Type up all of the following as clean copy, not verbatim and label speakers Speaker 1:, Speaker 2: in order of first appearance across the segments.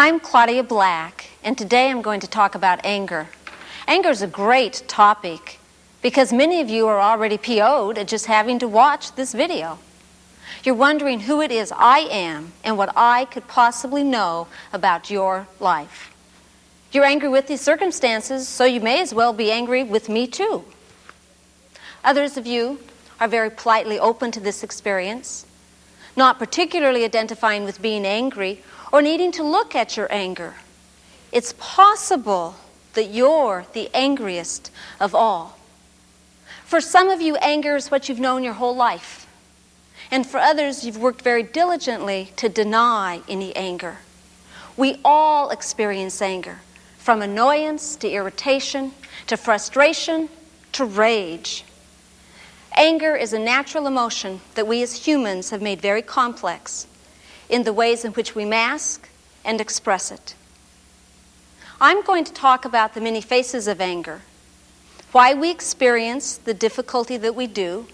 Speaker 1: I'm Claudia Black, and today I'm going to talk about anger. Anger is a great topic because many of you are already PO'd at just having to watch this video. You're wondering who it is I am and what I could possibly know about your life. You're angry with these circumstances, so you may as well be angry with me too. Others of you are very politely open to this experience, not particularly identifying with being angry or needing to look at your anger. It's possible that you're the angriest of all. For some of you, anger is what you've known your whole life. And for others, you've worked very diligently to deny any anger. We all experience anger, from annoyance to irritation, to frustration, to rage. Anger is a natural emotion that we as humans have made very complex in the ways in which we mask and express it. I'm going to talk about the many faces of anger, why we experience the difficulty that we do,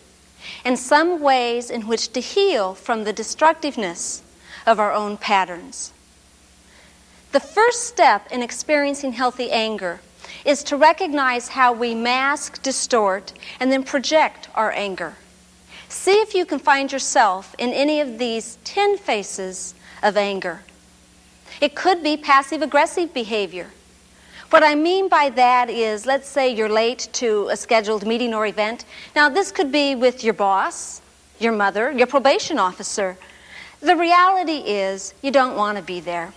Speaker 1: and some ways in which to heal from the destructiveness of our own patterns. The first step in experiencing healthy anger is to recognize how we mask, distort, and then project our anger. See if you can find yourself in any of these 10 faces of anger. It could be passive-aggressive behavior. What I mean by that is, let's say you're late to a scheduled meeting or event. Now, this could be with your boss, your mother, your probation officer. The reality is you don't want to be there,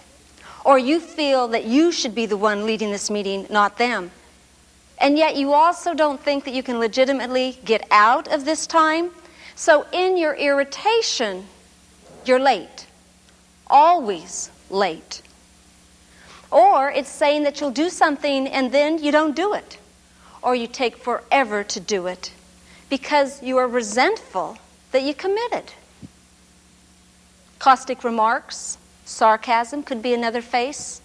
Speaker 1: or you feel that you should be the one leading this meeting, not them. And yet you also don't think that you can legitimately get out of this time. So in your irritation, you're late, always late. Or it's saying that you'll do something and then you don't do it, or you take forever to do it because you are resentful that you committed. Caustic remarks, sarcasm could be another face.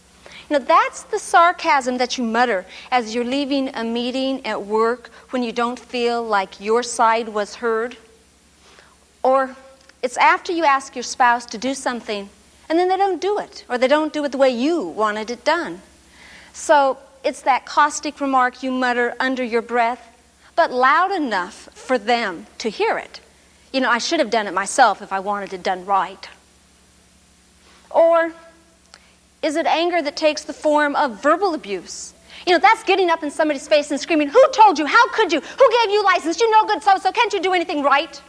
Speaker 1: You know, that's the sarcasm that you mutter as you're leaving a meeting at work when you don't feel like your side was heard. Or it's after you ask your spouse to do something and then they don't do it, or they don't do it the way you wanted it done. So it's that caustic remark you mutter under your breath, but loud enough for them to hear it. You know, I should have done it myself if I wanted it done right. Or is it anger that takes the form of verbal abuse? You know, that's getting up in somebody's face and screaming, "Who told you? How could you? Who gave you license? You no good so-so. Can't you do anything right?"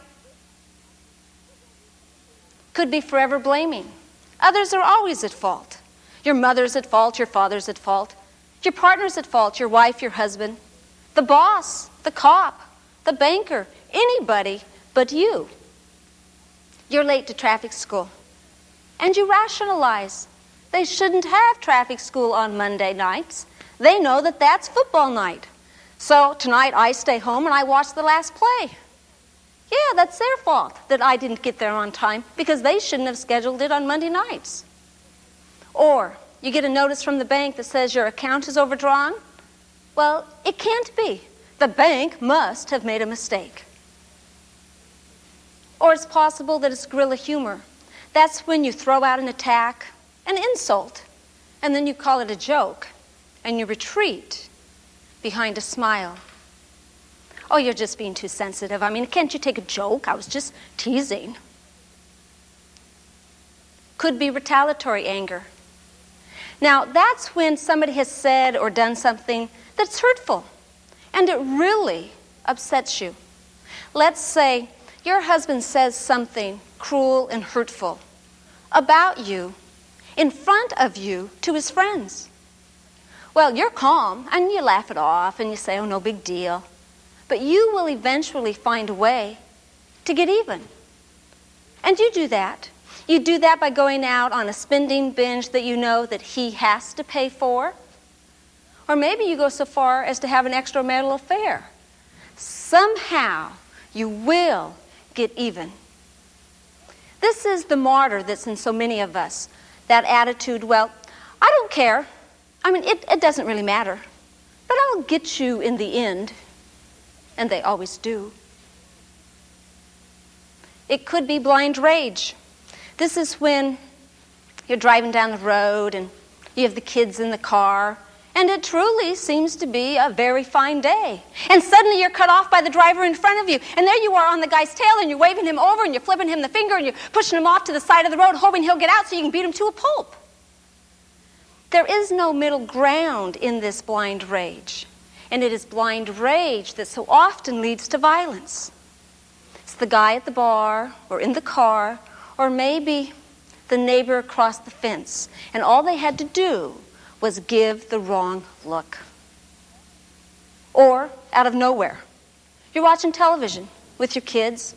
Speaker 1: Could be forever blaming. Others are always at fault. Your mother's at fault, your father's at fault, your partner's at fault, your wife, your husband, the boss, the cop, the banker, anybody but you. You're late to traffic school, and you rationalize. They shouldn't have traffic school on Monday nights. They know that that's football night. So tonight I stay home and I watch the last play. Yeah, that's their fault that I didn't get there on time because they shouldn't have scheduled it on Monday nights. Or you get a notice from the bank that says your account is overdrawn. Well, it can't be. The bank must have made a mistake. Or it's possible that it's guerrilla humor. That's when you throw out an attack, an insult, and then you call it a joke, and you retreat behind a smile. "Oh, you're just being too sensitive. I mean, can't you take a joke? I was just teasing." Could be retaliatory anger. Now, that's when somebody has said or done something that's hurtful, and it really upsets you. Let's say your husband says something cruel and hurtful about you in front of you to his friends. Well, you're calm, and you laugh it off, and you say, "Oh, no big deal." But you will eventually find a way to get even. And you do that. You do that by going out on a spending binge that you know that he has to pay for. Or maybe you go so far as to have an extramarital affair. Somehow you will get even. This is the martyr that's in so many of us. That attitude, well, I don't care. I mean, it doesn't really matter. But I'll get you in the end. And they always do. It could be blind rage. This is when you're driving down the road and You have the kids in the car, and it truly seems to be a very fine day. And suddenly you're cut off by the driver in front of you, and there you are on the guy's tail, and you're waving him over, and you're flipping him the finger, and you're pushing him off to the side of the road, hoping he'll get out so you can beat him to a pulp. There is no middle ground in this blind rage, and it is blind rage that so often leads to violence. It's the guy at the bar, or in the car, or maybe the neighbor across the fence, and all they had to do was give the wrong look. Or, out of nowhere, you're watching television with your kids,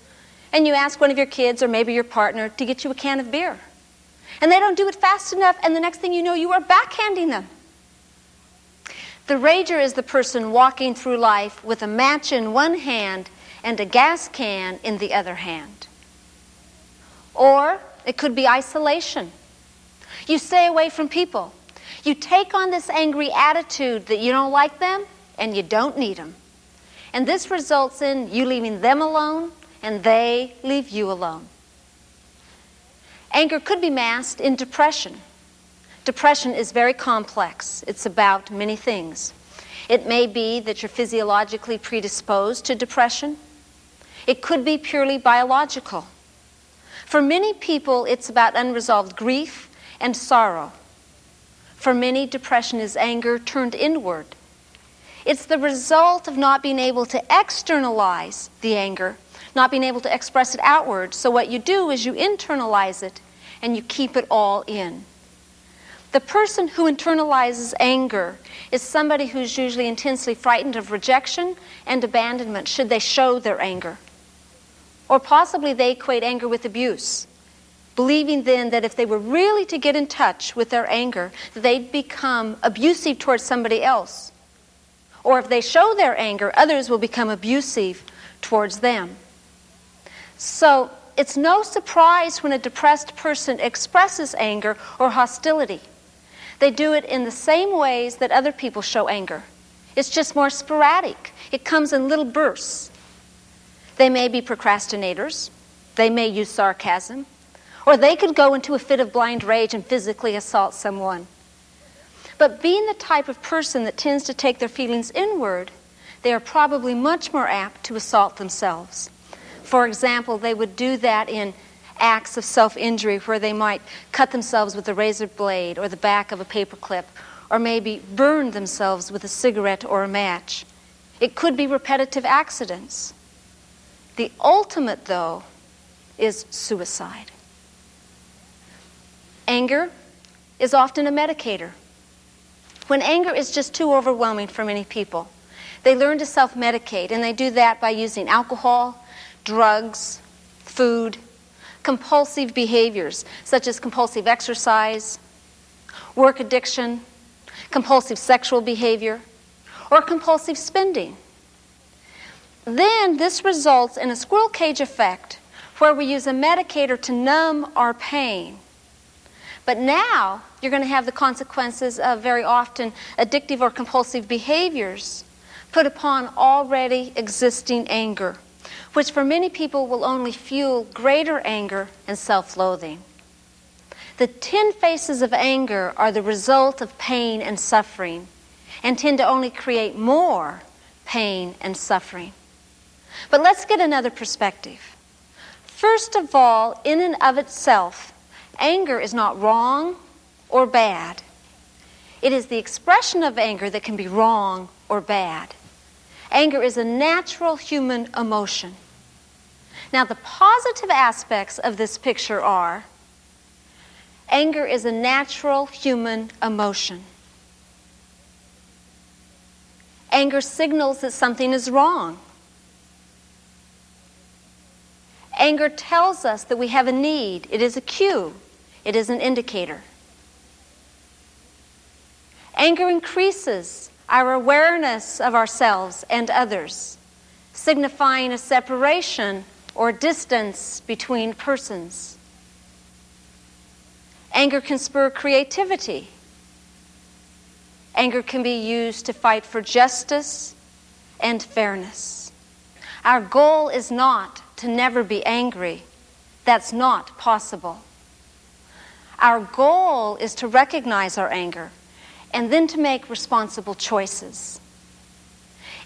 Speaker 1: and you ask one of your kids, or maybe your partner, to get you a can of beer. And they don't do it fast enough, and the next thing you know, you are backhanding them. The rager is the person walking through life with a match in one hand and a gas can in the other hand. Or it could be isolation. You stay away from people. You take on this angry attitude that you don't like them and you don't need them. And this results in you leaving them alone and they leave you alone. Anger could be masked in depression. Depression is very complex. It's about many things. It may be that you're physiologically predisposed to depression. It could be purely biological. For many people, it's about unresolved grief and sorrow. For many, depression is anger turned inward. It's the result of not being able to externalize the anger, not being able to express it outward. So what you do is you internalize it and you keep it all in. The person who internalizes anger is somebody who's usually intensely frightened of rejection and abandonment should they show their anger. Or possibly they equate anger with abuse, believing then that if they were really to get in touch with their anger, that they'd become abusive towards somebody else. Or if they show their anger, others will become abusive towards them. So it's no surprise when a depressed person expresses anger or hostility. They do it in the same ways that other people show anger. It's just more sporadic. It comes in little bursts. They may be procrastinators. They may use sarcasm. Or they could go into a fit of blind rage and physically assault someone. But being the type of person that tends to take their feelings inward, they are probably much more apt to assault themselves. For example, they would do that in acts of self-injury where they might cut themselves with a razor blade or the back of a paperclip, or maybe burn themselves with a cigarette or a match. It could be repetitive accidents. The ultimate, though, is suicide. Anger is often a medicator. When anger is just too overwhelming for many people, they learn to self-medicate, and they do that by using alcohol, drugs, food, compulsive behaviors such as compulsive exercise, work addiction, compulsive sexual behavior, or compulsive spending. Then this results in a squirrel cage effect where we use a medicator to numb our pain. But now you're going to have the consequences of very often addictive or compulsive behaviors put upon already existing anger, which for many people will only fuel greater anger and self-loathing. The 10 faces of anger are the result of pain and suffering and tend to only create more pain and suffering. But let's get another perspective. First of all, in and of itself, anger is not wrong or bad. It is the expression of anger that can be wrong or bad. Anger is a natural human emotion. Now, the positive aspects of this picture are: anger is a natural human emotion. Anger signals that something is wrong. Anger tells us that we have a need. It is a cue. It is an indicator. Anger increases our awareness of ourselves and others, signifying a separation or distance between persons. Anger can spur creativity. Anger can be used to fight for justice and fairness. Our goal is not to never be angry. That's not possible. Our goal is to recognize our anger and then to make responsible choices.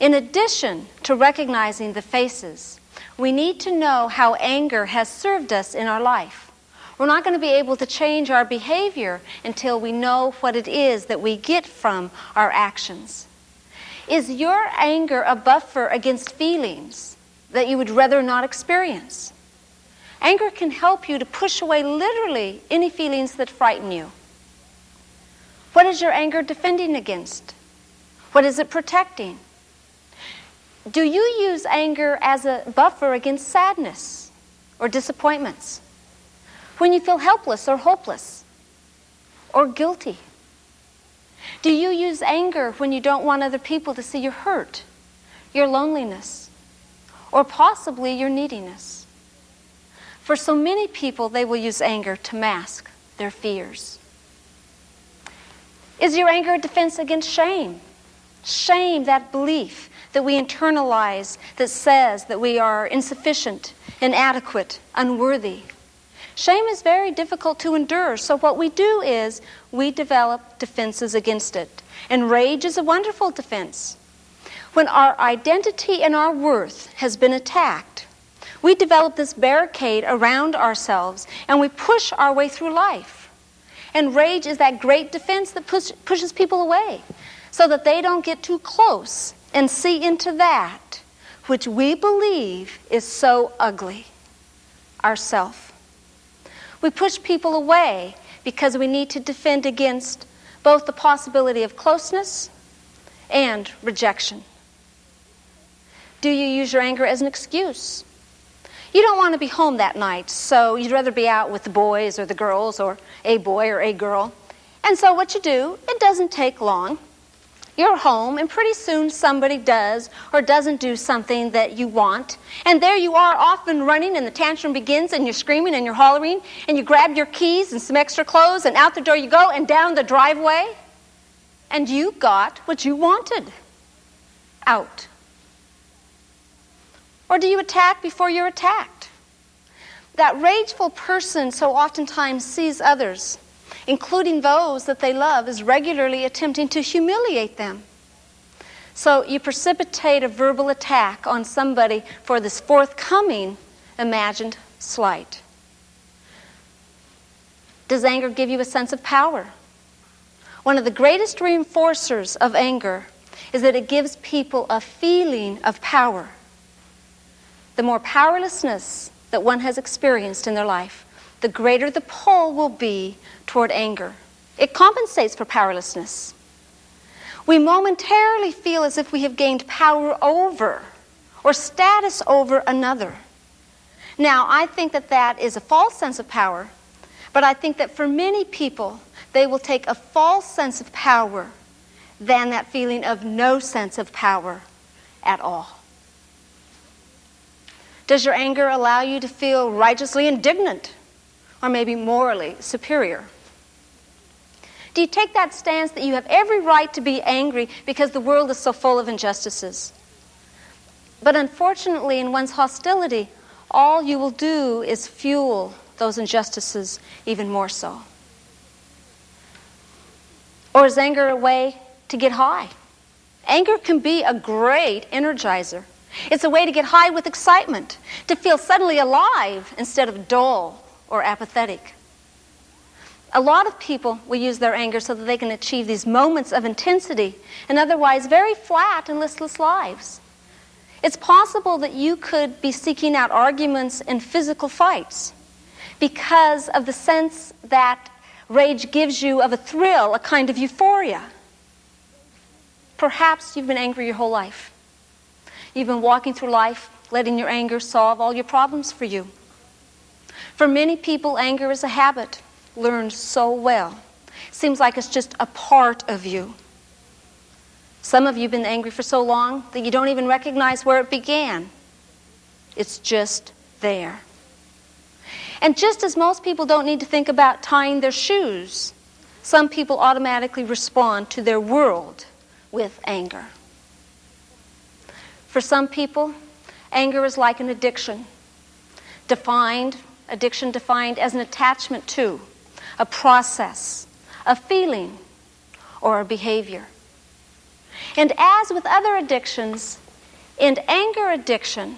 Speaker 1: In addition to recognizing the faces, we need to know how anger has served us in our life. We're not going to be able to change our behavior until we know what it is that we get from our actions. Is your anger a buffer against feelings that you would rather not experience? Anger can help you to push away literally any feelings that frighten you. What is your anger defending against? What is it protecting? Do you use anger as a buffer against sadness or disappointments? When you feel helpless or hopeless or guilty? Do you use anger when you don't want other people to see your hurt, your loneliness, or possibly your neediness? For so many people, they will use anger to mask their fears. Is your anger a defense against shame? Shame, that belief that we internalize that says that we are insufficient, inadequate, unworthy. Shame is very difficult to endure, so what we do is we develop defenses against it. And rage is a wonderful defense. When our identity and our worth has been attacked, we develop this barricade around ourselves and we push our way through life. And rage is that great defense that pushes people away so that they don't get too close and see into that which we believe is so ugly, ourself. We push people away because we need to defend against both the possibility of closeness and rejection. Do you use your anger as an excuse? You don't want to be home that night, so you'd rather be out with the boys or the girls or a boy or a girl. And so what you do, it doesn't take long. You're home, and pretty soon somebody does or doesn't do something that you want. And there you are off and running, and the tantrum begins, and you're screaming and you're hollering, and you grab your keys and some extra clothes, and out the door you go and down the driveway. And you got what you wanted. Out. Or do you attack before you're attacked? That rageful person so oftentimes sees others, including those that they love, as regularly attempting to humiliate them. So you precipitate a verbal attack on somebody for this forthcoming imagined slight. Does anger give you a sense of power? One of the greatest reinforcers of anger is that it gives people a feeling of power. The more powerlessness that one has experienced in their life, the greater the pull will be toward anger. It compensates for powerlessness. We momentarily feel as if we have gained power over or status over another. Now, I think that that is a false sense of power, but I think that for many people, they will take a false sense of power than that feeling of no sense of power at all. Does your anger allow you to feel righteously indignant or maybe morally superior? Do you take that stance that you have every right to be angry because the world is so full of injustices? But unfortunately, in one's hostility, all you will do is fuel those injustices even more so. Or is anger a way to get high? Anger can be a great energizer. It's a way to get high with excitement, to feel suddenly alive instead of dull or apathetic. A lot of people will use their anger so that they can achieve these moments of intensity and otherwise very flat and listless lives. It's possible that you could be seeking out arguments and physical fights because of the sense that rage gives you of a thrill, a kind of euphoria. Perhaps you've been angry your whole life. You've been walking through life, letting your anger solve all your problems for you. For many people, anger is a habit, learned so well. Seems like it's just a part of you. Some of you have been angry for so long that you don't even recognize where it began. It's just there. And just as most people don't need to think about tying their shoes, some people automatically respond to their world with anger. For some people, anger is like an addiction. Addiction defined as an attachment to, a process, a feeling, or a behavior. And as with other addictions, in anger addiction,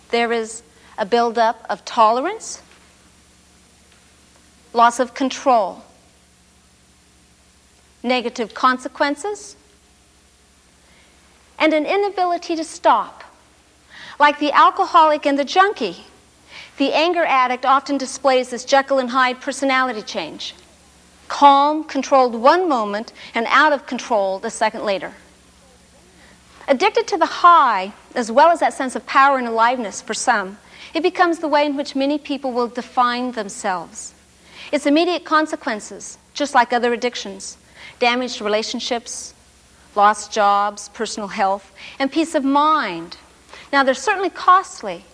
Speaker 1: there is a buildup of tolerance, loss of control, negative consequences, and an inability to stop. Like the alcoholic and the junkie, the anger addict often displays this Jekyll and Hyde personality change. Calm, controlled one moment, and out of control the second later. Addicted to the high, as well as that sense of power and aliveness for some, it becomes the way in which many people will define themselves. Its immediate consequences, just like other addictions, damaged relationships, lost jobs, personal health, and peace of mind. Now, they're certainly costly,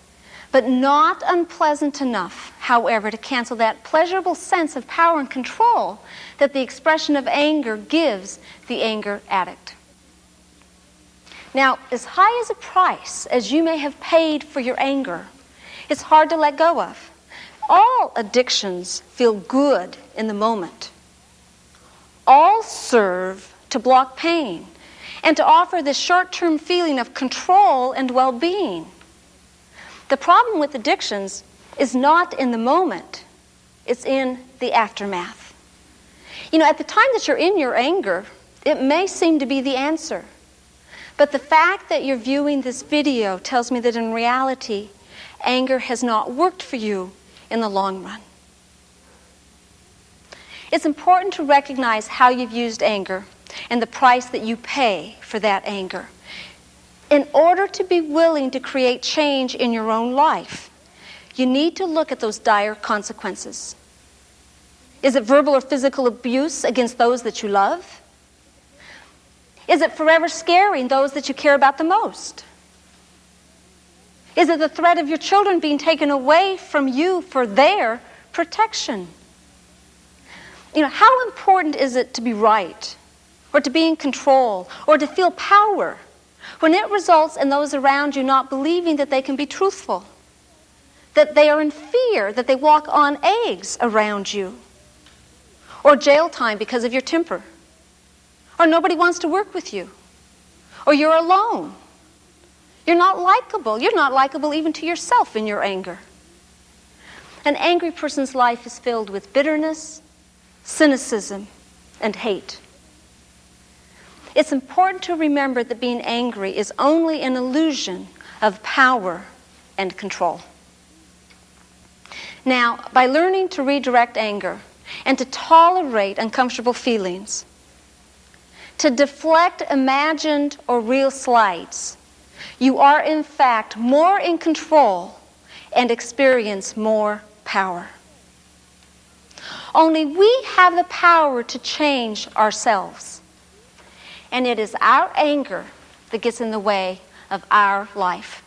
Speaker 1: but not unpleasant enough, however, to cancel that pleasurable sense of power and control that the expression of anger gives the anger addict. Now, as high as a price as you may have paid for your anger, it's hard to let go of. All addictions feel good in the moment. All serve to block pain and to offer this short-term feeling of control and well-being. The problem with addictions is not in the moment, it's in the aftermath. You know, at the time that you're in your anger, it may seem to be the answer. But the fact that you're viewing this video tells me that in reality, anger has not worked for you in the long run. It's important to recognize how you've used anger and the price that you pay for that anger. In order to be willing to create change in your own life, you need to look at those dire consequences. Is it verbal or physical abuse against those that you love? Is it forever scaring those that you care about the most? Is it the threat of your children being taken away from you for their protection? You know, how important is it to be right, or to be in control, or to feel power, when it results in those around you not believing that they can be truthful, that they are in fear, that they walk on eggs around you, or jail time because of your temper, or nobody wants to work with you, or you're alone. You're not likable. You're not likable even to yourself in your anger. An angry person's life is filled with bitterness, cynicism, and hate. It's important to remember that being angry is only an illusion of power and control. Now, by learning to redirect anger and to tolerate uncomfortable feelings, to deflect imagined or real slights, you are in fact more in control and experience more power. Only we have the power to change ourselves. And it is our anger that gets in the way of our life.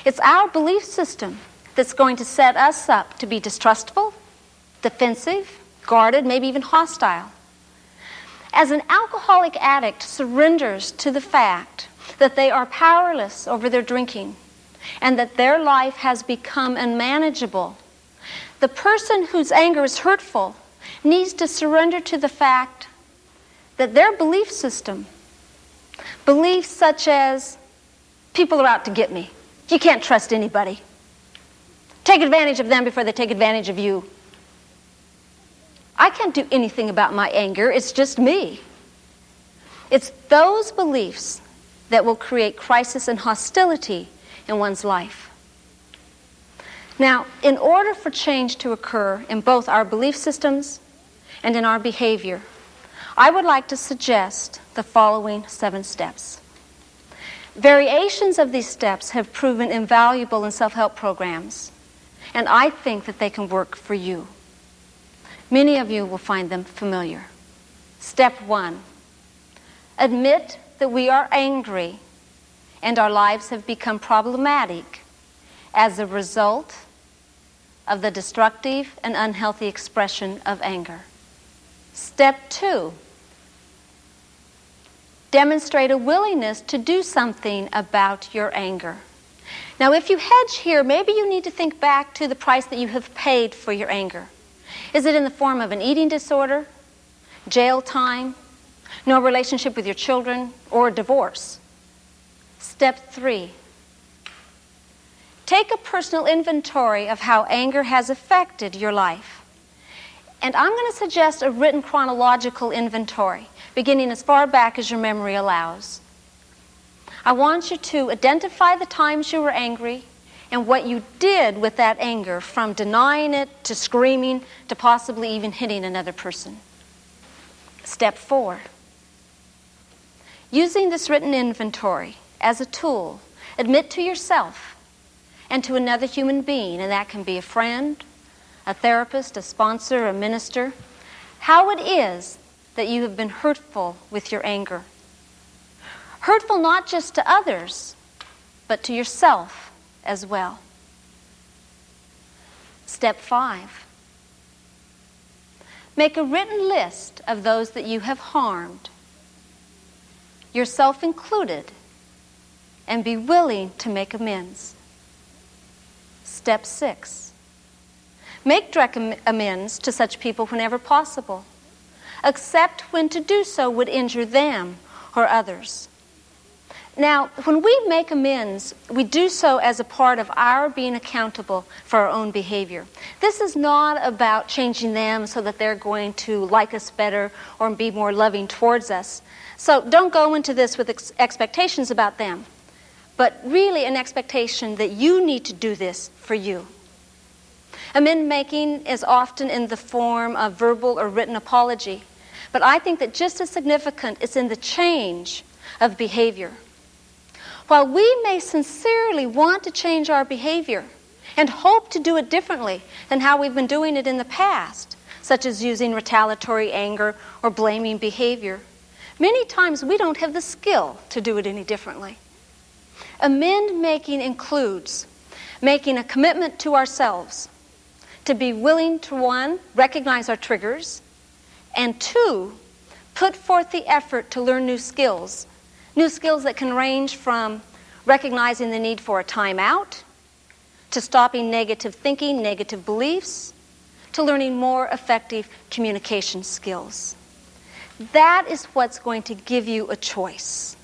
Speaker 1: It's our belief system that's going to set us up to be distrustful, defensive, guarded, maybe even hostile. As an alcoholic addict surrenders to the fact that they are powerless over their drinking and that their life has become unmanageable, the person whose anger is hurtful needs to surrender to the fact that their belief system, beliefs such as, people are out to get me, you can't trust anybody, take advantage of them before they take advantage of you, I can't do anything about my anger, it's just me. It's those beliefs that will create crisis and hostility in one's life. Now, in order for change to occur in both our belief systems and in our behavior, I would like to suggest the following 7 steps. Variations of these steps have proven invaluable in self-help programs, and I think that they can work for you. Many of you will find them familiar. Step 1, admit that we are angry and our lives have become problematic as a result of the destructive and unhealthy expression of anger. Step 2, demonstrate a willingness to do something about your anger. Now, if you hedge here, maybe you need to think back to the price that you have paid for your anger. Is it in the form of an eating disorder, jail time, no relationship with your children, or a divorce? Step 3. Take a personal inventory of how anger has affected your life. And I'm going to suggest a written chronological inventory, beginning as far back as your memory allows. I want you to identify the times you were angry and what you did with that anger, from denying it to screaming to possibly even hitting another person. Step 4. Using this written inventory as a tool, admit to yourself and to another human being, and that can be a friend, a therapist, a sponsor, a minister, how it is that you have been hurtful with your anger. Hurtful not just to others, but to yourself as well. Step 5. Make a written list of those that you have harmed, yourself included, and be willing to make amends. Step 6. Make direct amends to such people whenever possible, except when to do so would injure them or others. Now, when we make amends, we do so as a part of our being accountable for our own behavior. This is not about changing them so that they're going to like us better or be more loving towards us. So don't go into this with expectations about them, but really an expectation that you need to do this for you. Amend making is often in the form of verbal or written apology, but I think that just as significant is in the change of behavior. While we may sincerely want to change our behavior and hope to do it differently than how we've been doing it in the past, such as using retaliatory anger or blaming behavior, many times we don't have the skill to do it any differently. Amend making includes making a commitment to ourselves to be willing to, 1, recognize our triggers, and 2, put forth the effort to learn new skills that can range from recognizing the need for a timeout, to stopping negative thinking, negative beliefs, to learning more effective communication skills. That is what's going to give you a choice.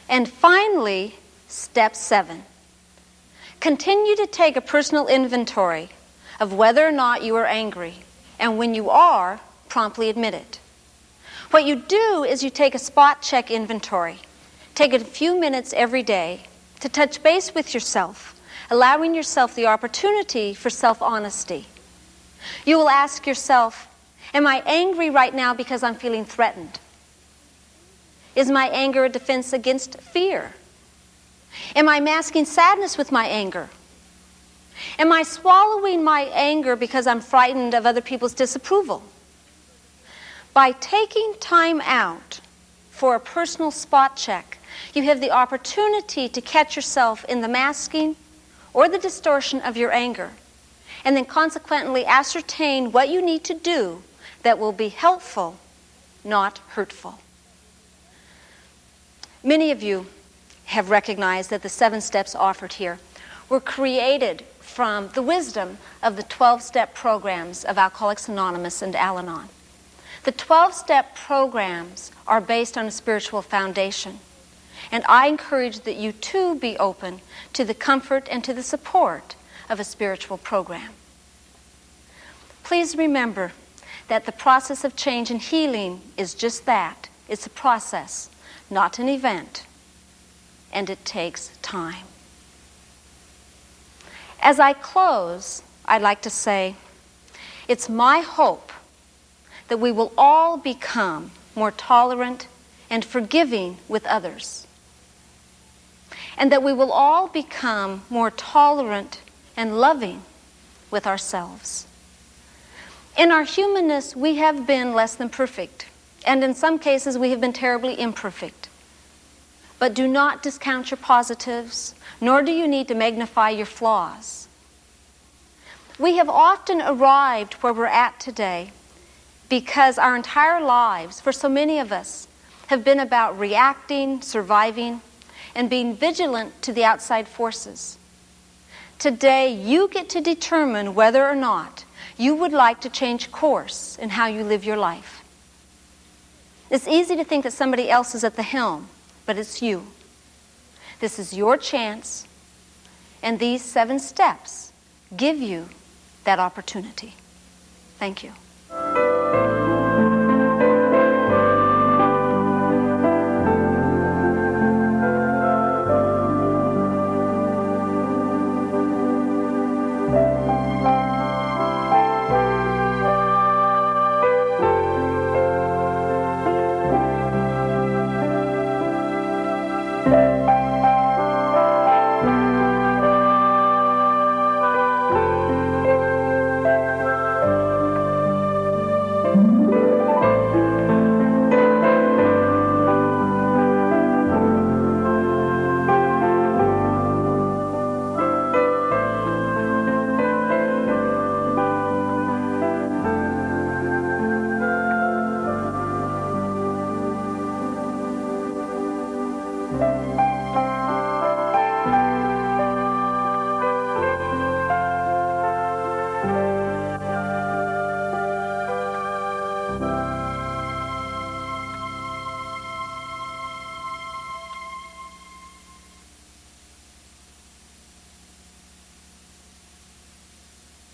Speaker 1: And finally, step 7. Continue to take a personal inventory of whether or not you are angry, and when you are, promptly admit it. What you do is you take a spot check inventory. Take a few minutes every day to touch base with yourself, allowing yourself the opportunity for self-honesty. You will ask yourself, am I angry right now because I'm feeling threatened? Is my anger a defense against fear? Am I masking sadness with my anger? Am I swallowing my anger because I'm frightened of other people's disapproval? By taking time out for a personal spot check, you have the opportunity to catch yourself in the masking or the distortion of your anger, and then consequently ascertain what you need to do that will be helpful, not hurtful. Many of you have recognized that the 7 steps offered here were created from the wisdom of the 12-step programs of Alcoholics Anonymous and Al-Anon. The 12-step programs are based on a spiritual foundation, and I encourage that you too be open to the comfort and to the support of a spiritual program. Please remember that the process of change and healing is just that. It's a process, not an event, and it takes time. As I close, I'd like to say, it's my hope that we will all become more tolerant and forgiving with others, and that we will all become more tolerant and loving with ourselves. In our humanness, we have been less than perfect, and in some cases we have been terribly imperfect. But do not discount your positives, nor do you need to magnify your flaws. We have often arrived where we're at today because our entire lives, for so many of us, have been about reacting, surviving, and being vigilant to the outside forces. Today, you get to determine whether or not you would like to change course in how you live your life. It's easy to think that somebody else is at the helm, but it's you. This is your chance, and these 7 steps give you that opportunity. Thank you.